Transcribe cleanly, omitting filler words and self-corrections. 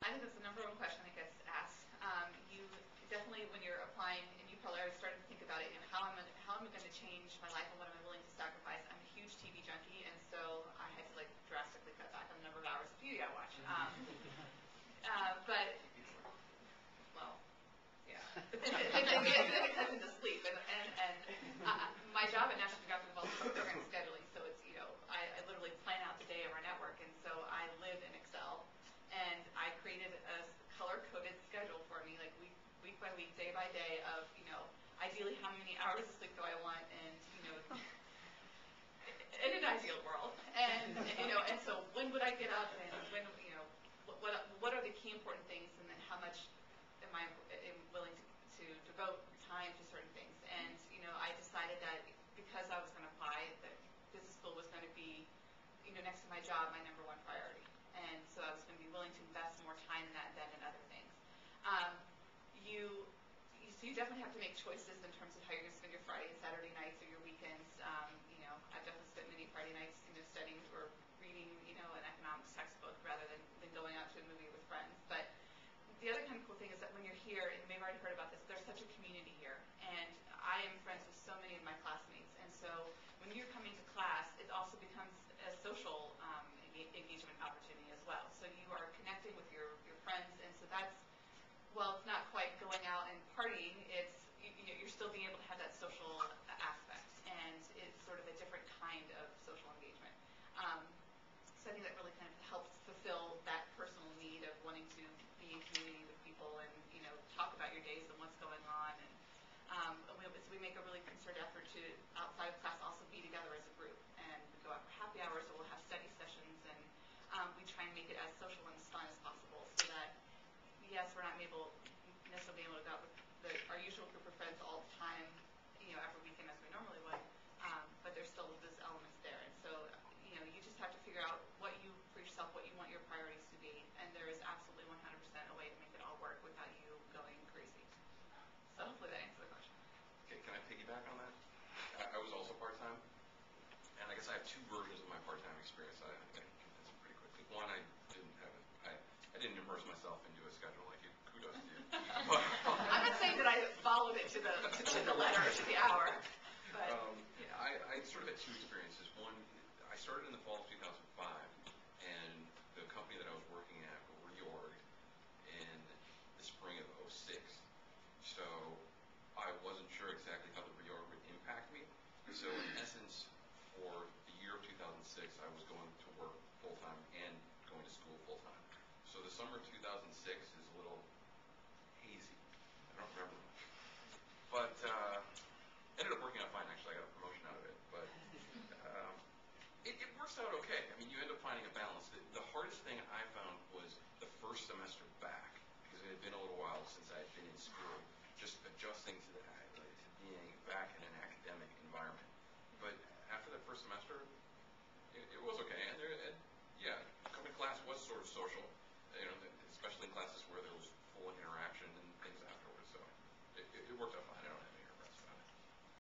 I think that's the number one question that gets asked. You definitely, when you're applying, and you probably already started to think about it, how am I going to change my life, and what am I willing to sacrifice? I'm a huge TV junkie, and so I had to drastically cut back on the number of hours of TV I watch. But well, yeah. But then it cuts into sleep, and my job at National Geographic involves program scheduling, so it's I literally plan out the day of our network, and so I live in Excel. And I created a color-coded schedule for me, week by week, day by day, of ideally how many hours of sleep do I want, and in an ideal world, and and so when would I get up, and when what are the key important things, and then how much am I willing to devote time to certain things, and I decided that because I was going to apply, that business school was going to be next to my job, my number one priority. And so I was going to be willing to invest more time in that than in other things. So you definitely have to make choices in terms of how you're going to spend your Friday and Saturday nights or your weekends. I've definitely spent many Friday nights, studying or reading, an economics textbook rather than going out to a movie with friends. But the other kind of cool thing is that when you're here, and you may have already heard about this, there's such a community here. And I am friends with so many of my classmates. And so when you're coming to class, it also becomes a social engagement opportunity as well. So you are connecting with your friends, and so that's, well, it's not quite going out and partying, it's you're still being able to have that social aspect, and it's sort of a different kind of social engagement. So I think that really kind of helps fulfill that personal need of wanting to be in community with people and talk about your days and what's going on. And so we make a really concerted effort to, outside of class, also be together as a group, and we go out for happy hours, or we'll have study sessions, and we try and make it as social and as fun as possible, so that yes, we're not necessarily able to go out with our usual group of friends all the time, every weekend as we normally would, but there's still those elements there. And so you just have to figure out for yourself what you want your priorities to be, and there is absolutely 100% a way to make it all work without you going crazy. So hopefully that answers the question. Okay, can I piggyback on that? I was also part-time, and I guess I have two versions of my part-time experience. I can condense it pretty quickly. One, I didn't immerse myself into a schedule like you. Kudos to you. I'm not saying that I followed it to the letter, to the hour. But I sort of had two experiences. One, I started in the fall of 2005, and the company that I was working at reorged in the spring of 2006. So I wasn't sure exactly how the reorg would impact me. So in essence, for the year of 2006, I was going to work full-time and going to school full-time. So the summer of 2006 is a little hazy. I don't remember much. But ended up working out fine, actually. I got a promotion out of it. But it works out okay. I mean, you end up finding a balance. The hardest thing I found was the first semester back, because it had been a little while since I had been in school, just adjusting to being back in an academic environment. But after that first semester, it was okay.